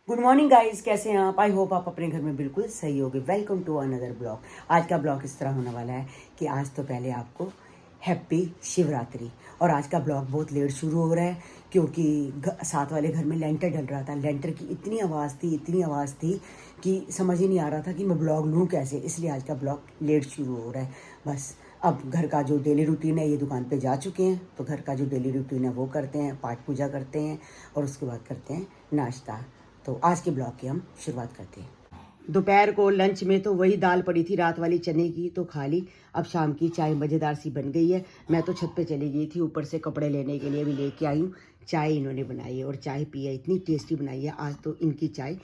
Good morning guys, कैसे हैं आप? आई होप आप अपने घर में बिल्कुल सही होगे। Welcome to another blog. आज का ब्लॉग इस तरह होने वाला है कि आज तो पहले आपको हैप्पी शिवरात्रि। और आज का ब्लॉग बहुत लेट शुरू हो रहा है क्योंकि साथ वाले घर में लेंटर डल रहा था। लेंटर की इतनी आवाज़ थी कि समझ ही नहीं आ रहा था कि मैं ब्लॉग लूँ कैसे, इसलिए आज का ब्लॉग लेट शुरू हो रहा है। बस अब घर का जो डेली रूटीन है, ये दुकान पे जा चुके हैं तो घर का जो डेली रूटीन है वो करते हैं, पाठ पूजा करते हैं और उसके बाद करते हैं नाश्ता। तो आज के ब्लॉग की हम शुरुआत करते हैं। दोपहर को लंच में तो वही दाल पड़ी थी रात वाली चने की, तो खा ली। अब शाम की चाय मज़ेदार सी बन गई है। मैं तो छत पे चली गई थी, ऊपर से कपड़े लेने के लिए भी लेके आई हूँ। चाय इन्होंने बनाई है और चाय पी है, इतनी टेस्टी बनाई है आज तो। इनकी चाय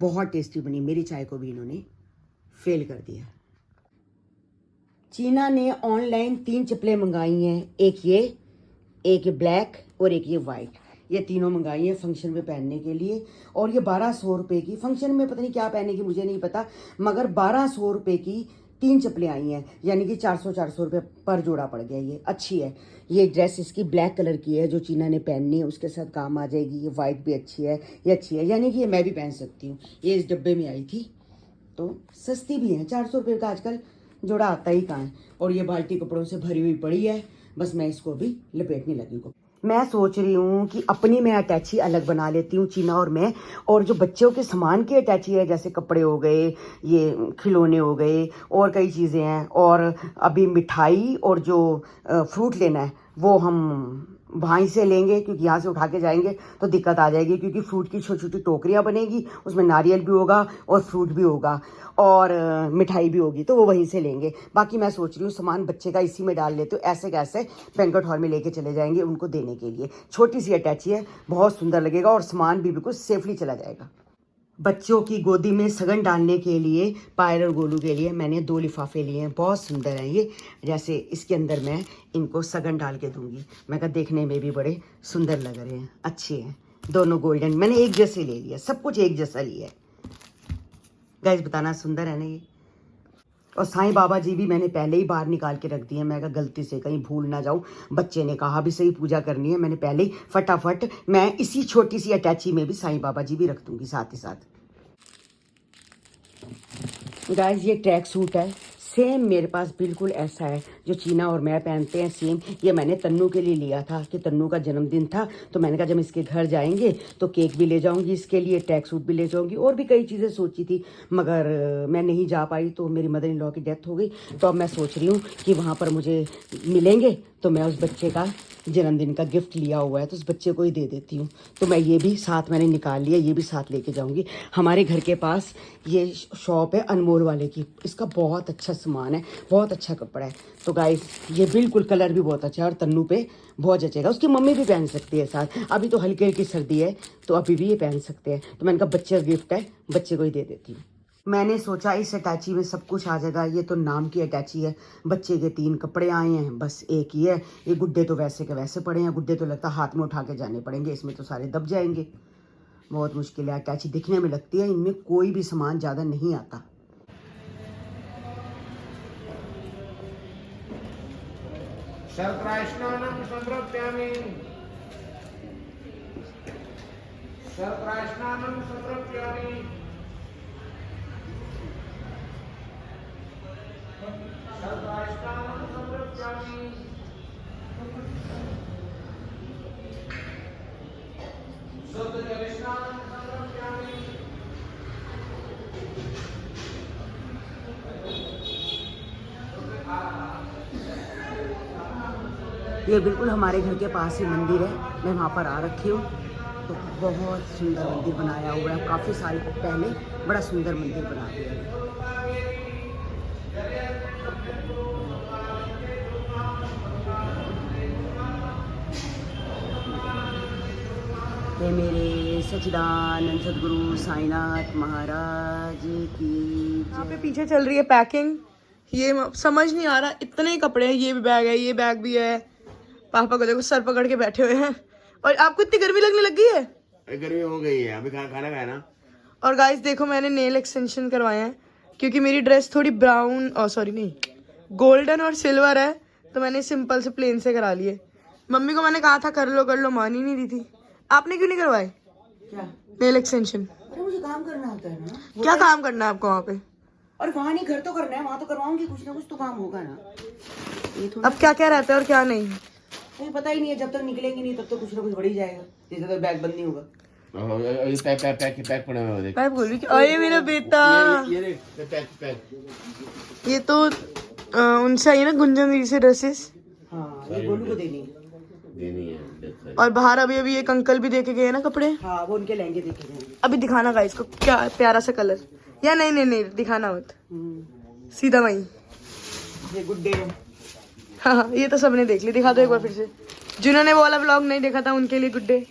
बहुत टेस्टी बनी, मेरी चाय को भी इन्होंने फेल कर दिया। चीना ने ऑनलाइन 3 चप्पलें मंगाई हैं, एक ये ब्लैक और एक ये वाइट। ये तीनों मंगाई हैं फंक्शन में पहनने के लिए। और ये 1200 रुपये की, फंक्शन में पता नहीं क्या पहनेगी मुझे नहीं पता, मगर 1200 रुपये की 3 चप्पलें आई हैं, यानी कि 400 रुपये पर जोड़ा पड़ गया। ये अच्छी है। ये ड्रेस इसकी ब्लैक कलर की है जो चीना ने पहननी है, उसके साथ काम आ जाएगी। ये वाइट भी अच्छी है, ये अच्छी है, यानी कि ये मैं भी पहन सकती हूँ। ये इस डब्बे में आई थी तो सस्ती भी है। 400 रुपये का आजकल जोड़ा आता ही कहाँ है। और ये बाल्टी कपड़ों से भरी हुई पड़ी है, बस मैं इसको भी लपेटने लगी हूँ। मैं सोच रही हूँ कि अपनी मैं अटैची अलग बना लेती हूँ, चीना और मैं। और जो बच्चों के सामान की अटैची है, जैसे कपड़े हो गए, ये खिलौने हो गए और कई चीज़ें हैं, और अभी मिठाई और जो फ्रूट लेना है वो हम वहीं से लेंगे, क्योंकि यहाँ से उठा के जाएंगे तो दिक्कत आ जाएगी। क्योंकि फ्रूट की छोटी छोटी टोकरियाँ बनेगी, उसमें नारियल भी होगा और फ्रूट भी होगा और मिठाई भी होगी, तो वो वहीं से लेंगे। बाकी मैं सोच रही हूँ सामान बच्चे का इसी में डाल लेते हो, ऐसे कैसे बैंक्वेट हॉल में लेके चले जाएंगे उनको देने के लिए। छोटी सी अटैची है, बहुत सुंदर लगेगा और सामान भी बिल्कुल सेफली चला जाएगा। बच्चों की गोदी में सगन डालने के लिए, पायल और गोलू के लिए मैंने 2 लिफाफे लिए हैं, बहुत सुंदर हैं ये। जैसे इसके अंदर मैं इनको सगन डाल के दूंगी। मैं कहा देखने में भी बड़े सुंदर लग रहे हैं, अच्छे हैं। दोनों गोल्डन, मैंने एक जैसे ले लिया, सब कुछ एक जैसा लिया है। गाइस बताना सुंदर है ना ये। और साईं बाबा जी भी मैंने पहले ही बाहर निकाल के रख दिए। मैं कहा गलती से कहीं भूल ना जाऊं, बच्चे ने कहा भी सही पूजा करनी है, मैंने पहले ही फटाफट मैं इसी छोटी सी अटैची में भी साईं बाबा जी भी रख दूंगी साथ ही साथ। गाइस ये ट्रैक सूट है, सेम मेरे पास बिल्कुल ऐसा है जो चीना और मैं पहनते हैं, सेम। ये मैंने तन्नू के लिए लिया था कि तन्नू का जन्मदिन था, तो मैंने कहा जब इसके घर जाएंगे तो केक भी ले जाऊंगी इसके लिए, ट्रैक सूट भी ले जाऊंगी, और भी कई चीज़ें सोची थी, मगर मैं नहीं जा पाई। तो मेरी मदर इन लॉ की डेथ हो गई, तो अब मैं सोच रही हूँ कि वहाँ पर मुझे मिलेंगे तो मैं उस बच्चे का जन्मदिन का गिफ्ट लिया हुआ है तो उस बच्चे को ही दे देती हूँ। तो मैं ये भी साथ मैंने निकाल लिया, ये भी साथ लेके जाऊंगी। हमारे घर के पास ये शॉप है अनमोल वाले की, इसका बहुत अच्छा सामान है, बहुत अच्छा कपड़ा है। तो गाइस ये बिल्कुल कलर भी बहुत अच्छा है और तन्नू पे बहुत जचेगा। उसकी मम्मी भी पहन सकती है साथ, अभी तो हल्की हल्की सर्दी है तो अभी भी ये पहन सकते हैं। तो मैंने कहा बच्चे का गिफ्ट है, बच्चे को ही दे देती हूँ। मैंने सोचा इस अटैची में सब कुछ आ जाएगा, ये तो नाम की अटैची है। बच्चे के 3 कपड़े आए हैं, बस एक ही है। ये गुड्डे तो वैसे के वैसे पड़े हैं, गुड्डे तो लगता हाथ में उठा के जाने पड़ेंगे, इसमें तो सारे दब जाएंगे। बहुत मुश्किल है, अटैची दिखने में लगती है, इनमें कोई भी सामान ज़्यादा नहीं आता। शर्त्राष्टानं संप्रप्यामि शर्त्राष्टानं संप्रप्यामि शर्त्राष्टानं संप्रप्यामि शुद्धजलस्नानं संप्रप्यामि ये बिल्कुल हमारे घर के पास ही मंदिर है, मैं वहाँ पर आ रखी हूँ। तो बहुत सुंदर मंदिर बनाया हुआ है, काफ़ी साल पहले बड़ा सुंदर मंदिर बना दिया है। ये मेरे सच्चिदानंद सदगुरु साईनाथ महाराज की यहाँ पे पीछे चल रही है पैकिंग। ये समझ नहीं आ रहा, इतने कपड़े हैं, ये भी बैग है, ये बैग भी है। पापा को देखो सर पकड़ के बैठे हुए हैं। और आपको इतनी गर्मी लगने लग गई है? गर्मी हो गई है, अभी खाना खाया ना। और गाइस देखो मैंने नेल एक्सटेंशन करवाए हैं क्योंकि मेरी ड्रेस थोड़ी ब्राउन और सॉरी नहीं गोल्डन और सिल्वर है, तो मैंने सिंपल से प्लेन से करा लिए। मम्मी को मैंने कहा था कर लो, मान ही नहीं रही थी। आपने क्यों नहीं करवाए? क्या नेल एक्सटेंशन। अरे मुझे काम करना होता है ना। क्या काम करना है आपको वहाँ पे? और वहाँ नहीं, घर तो करना है, वहाँ तो करवाऊंगी, कुछ ना कुछ तो काम होगा ना। ये थोड़ा अब क्या क्या रहता है और क्या नहीं? मुझे पता ही नहीं है, जब तक निकलेंगे नहीं तब तक कुछ ना कुछ बढ़ ही जाएगा, जैसे तक बैग बंद नहीं होगा। पैक पड़ा हुआ है, देख। मैं बोल रही अरे मेरा बेटा, ये देख, पैक। ये तो उनसे आई है ना गुंजन दीदी से ड्रेसेस, हाँ ये गोलू को देनी है। देनी है, देख। और बाहर अभी अभी एक अंकल भी देके गए हैं ना कपड़े। हाँ वो उनके लहंगे देखे जाएंगे। अभी दिखाना गाइस को क्या प्यारा सा कलर, या नहीं नहीं नहीं दिखाना मत, सीधा वहीं। ये गुड डे। हाँ हाँ ये तो सबने देख ली, दिखा दो एक बार फिर से, जिन्होंने वो वाला व्लॉग नहीं देखा था उनके लिए गुड डे।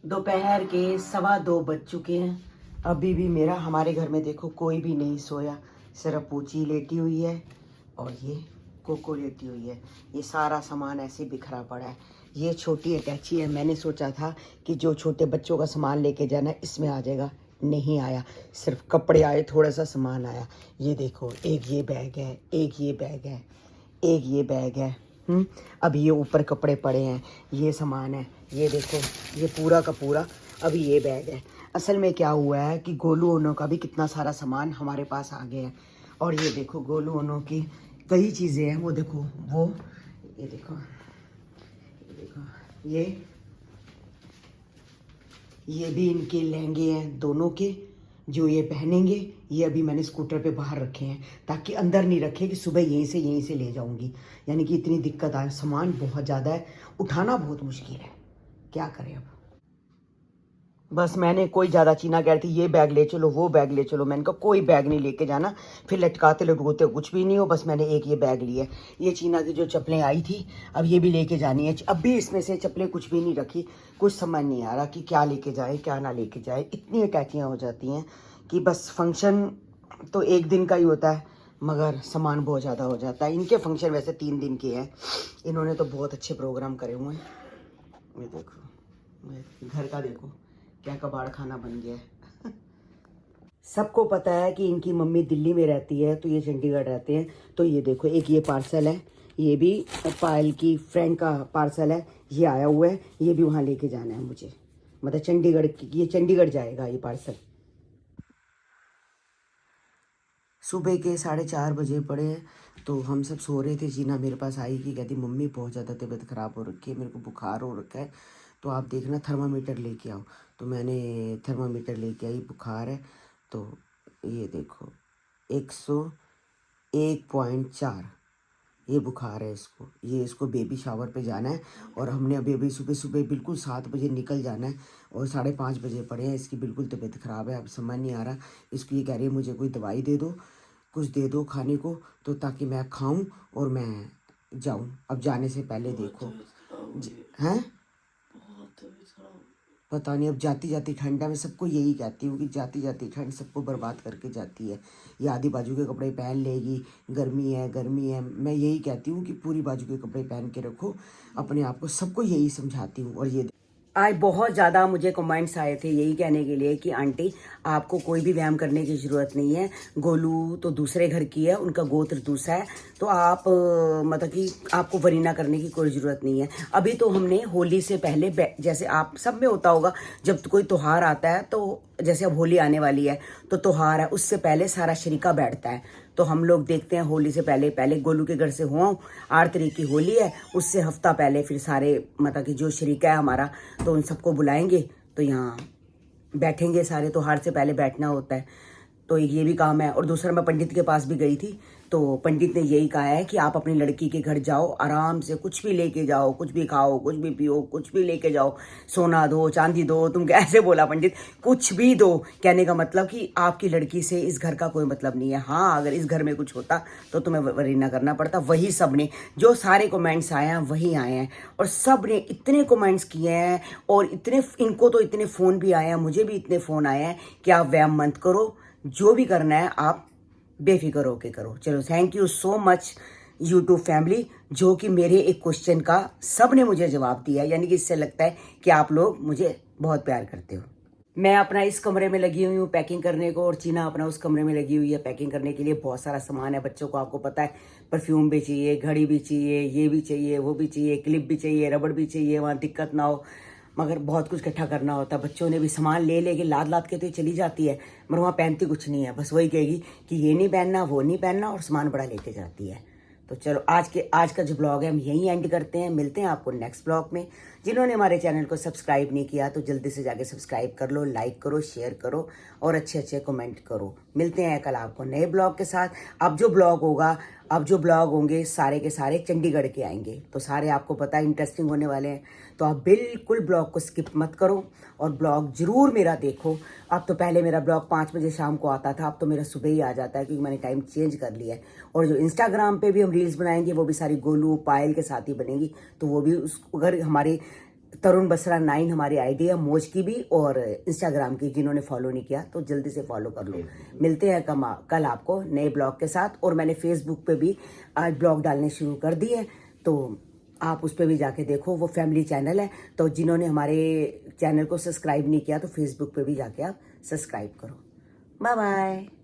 दोपहर के 2:15 बज चुके हैं। अभी भी मेरा हमारे घर में देखो कोई भी नहीं सोया, सिर्फ पूची लेटी हुई है और ये कोको लेटी हुई है। ये सारा सामान ऐसे बिखरा पड़ा है। ये छोटी अटैची है, मैंने सोचा था कि जो छोटे बच्चों का सामान लेके जाना है इसमें आ जाएगा, नहीं आया, सिर्फ कपड़े आए, थोड़ा सा सामान आया। ये देखो, एक ये बैग है, एक ये बैग है, एक ये बैग है। अब ये ऊपर कपड़े पड़े हैं, ये सामान है, ये देखो, ये पूरा का पूरा अभी ये बैग है। असल में क्या हुआ है कि गोलू ओनो का भी कितना सारा सामान हमारे पास आ गया है। और ये देखो गोलू ओनो की कई चीज़ें हैं, वो देखो, वो ये देखो, ये भी इनके लहंगे हैं दोनों के, जो ये पहनेंगे। ये अभी मैंने स्कूटर पे बाहर रखे हैं ताकि अंदर नहीं रखे, कि सुबह यहीं से ले जाऊंगी। यानी कि इतनी दिक्कत आए, सामान बहुत ज़्यादा है, उठाना बहुत मुश्किल है, क्या करें अब। बस मैंने कोई ज़्यादा चीना कह रही थी ये बैग ले चलो, वो बैग ले चलो, मैंने कहा कोई बैग नहीं लेके जाना, फिर लटकाते लटकोते कुछ भी नहीं हो। बस मैंने एक ये बैग लिया। ये चीना की जो चप्पलें आई थी अब ये भी लेके जानी है। अब भी इसमें से चप्पलें कुछ भी नहीं रखी, कुछ समझ नहीं आ रहा कि क्या लेके जाए क्या ना लेके जाए। इतनी अटैचियाँ हो जाती हैं कि बस फंक्शन तो एक दिन का ही होता है मगर सामान बहुत ज़्यादा हो जाता है। इनके फंक्शन वैसे 3 दिन के हैं, इन्होंने तो बहुत अच्छे प्रोग्राम करे हुए हैं। ये देखो, घर का देखो क्या कबाड़ खाना बन गया है। सबको पता है कि इनकी मम्मी दिल्ली में रहती है तो ये चंडीगढ़ रहते हैं। तो ये देखो, एक ये पार्सल है, ये भी पायल की फ्रेंड का पार्सल है, ये आया हुआ है, ये भी वहाँ लेके जाना है मुझे, मतलब चंडीगढ़, ये चंडीगढ़ जाएगा ये पार्सल। सुबह के 4:30 बजे पड़े हैं, तो हम सब सो रहे थे। जीना मेरे पास आई कि कहती मम्मी बहुत ज़्यादा तबीयत ख़राब हो रखी है, मेरे को बुखार हो रखा है, तो आप देखना थर्मामीटर लेके आओ। तो मैंने थर्मामीटर लेके आई, बुखार है। तो ये देखो 101.4 ये बुखार है इसको। ये इसको बेबी शावर पे जाना है और हमने अभी सुबह बिल्कुल 7 बजे निकल जाना है और 5:30 बजे पड़े हैं। इसकी बिल्कुल तबीयत ख़राब है, अब समझ नहीं आ रहा इसको। ये कह रही है मुझे कोई दवाई दे दो, कुछ दे दो खाने को, तो ताकि मैं खाऊं और मैं जाऊं। अब जाने से पहले देखो हैं, पता नहीं अब जाती जाती ठंडा में सबको यही कहती हूँ कि जाती जाती ठंड सबको बर्बाद करके जाती है। ये आधी बाजू के कपड़े पहन लेगी, गर्मी है। मैं यही कहती हूँ कि पूरी बाजू के कपड़े पहन के रखो अपने आप को, सबको यही समझाती हूँ। और ये आज बहुत ज़्यादा मुझे कमेंट्स आए थे यही कहने के लिए कि आंटी आपको कोई भी व्यायाम करने की ज़रूरत नहीं है, गोलू तो दूसरे घर की है, उनका गोत्र दूसरा है, तो आप मतलब कि आपको वरीना करने की कोई ज़रूरत नहीं है। अभी तो हमने होली से पहले, जैसे आप सब में होता होगा, जब कोई त्यौहार आता है तो जैसे अब होली आने वाली है तो त्यौहार है, उससे पहले सारा शरीका बैठता है। तो हम लोग देखते हैं होली से पहले गोलू के घर से हुआ 8 तारीख की होली है, उससे हफ्ता पहले फिर सारे मतलब कि जो शरीका है हमारा, तो उन सबको बुलाएंगे, तो यहाँ बैठेंगे सारे। त्यौहार से पहले बैठना होता है, तो ये भी काम है। और दूसरा, मैं पंडित के पास भी गई थी, तो पंडित ने यही कहा है कि आप अपनी लड़की के घर जाओ, आराम से कुछ भी लेके जाओ, कुछ भी खाओ, कुछ भी पियो, कुछ भी लेके जाओ, सोना दो, चांदी दो, तुम कैसे बोला पंडित, कुछ भी दो। कहने का मतलब कि आपकी लड़की से इस घर का कोई मतलब नहीं है। हाँ, अगर इस घर में कुछ होता तो तुम्हें वरीना करना पड़ता। वही सब ने, जो सारे कमेंट्स आए हैं वही आए हैं, और सब ने इतने कमेंट्स किए हैं, और इतने, इनको तो इतने फ़ोन भी आए हैं, मुझे भी इतने फ़ोन आए हैं कि आप व्यायाम मत करो, जो भी करना है आप बेफिक्र होके करो। चलो, thank you so much YouTube family, जो कि मेरे एक क्वेश्चन का सब ने मुझे जवाब दिया, यानी कि इससे लगता है कि आप लोग मुझे बहुत प्यार करते हो। मैं अपना इस कमरे में लगी हुई हूँ पैकिंग करने को, और चीना अपना उस कमरे में लगी हुई है पैकिंग करने के लिए। बहुत सारा सामान है बच्चों को, आपको पता है, परफ्यूम भी चाहिए, घड़ी भी चाहिए, ये भी चाहिए, वो भी चाहिए, क्लिप भी चाहिए, रबड़ भी चाहिए, वहाँ दिक्कत ना हो, मगर बहुत कुछ इकट्ठा करना होता है। बच्चों ने भी सामान ले लेके लाद लाद के तो ये चली जाती है, मगर वहाँ पहनती कुछ नहीं है, बस वही कहेगी कि ये नहीं पहनना, वो नहीं पहनना, और सामान बड़ा लेके जाती है। तो चलो आज का जो ब्लॉग है हम यहीं एंड करते हैं। मिलते हैं आपको नेक्स्ट ब्लॉग में। जिन्होंने हमारे चैनल को सब्सक्राइब नहीं किया तो जल्दी से जाके सब्सक्राइब कर लो, लाइक करो, शेयर करो और अच्छे अच्छे कमेंट करो। मिलते हैं कल आपको नए ब्लॉग के साथ। अब जो ब्लॉग होंगे सारे के सारे चंडीगढ़ के आएंगे, तो सारे आपको पता है इंटरेस्टिंग होने वाले हैं। तो आप बिल्कुल ब्लॉग को स्किप मत करो और ब्लॉग जरूर मेरा देखो। अब तो पहले मेरा ब्लॉग 5 बजे शाम को आता था, अब तो मेरा सुबह ही आ जाता है क्योंकि मैंने टाइम चेंज कर लिया है। और जो इंस्टाग्राम पे भी हम रील्स बनाएंगे वो भी सारी गोलू पायल के साथ ही बनेगी, तो वो भी अगर हमारे तरुण बसरा 9 हमारी आईडी है, मौज की भी और इंस्टाग्राम की, जिन्होंने फॉलो नहीं किया तो जल्दी से फॉलो कर लो। मिलते हैं कल आपको नए ब्लॉग के साथ। और मैंने फेसबुक पे भी आज ब्लॉग डालने शुरू कर दिए, तो आप उस पर भी जाके देखो, वो फैमिली चैनल है। तो जिन्होंने हमारे चैनल को सब्सक्राइब नहीं किया तो फेसबुक पे भी जाके आप सब्सक्राइब करो। Bye bye.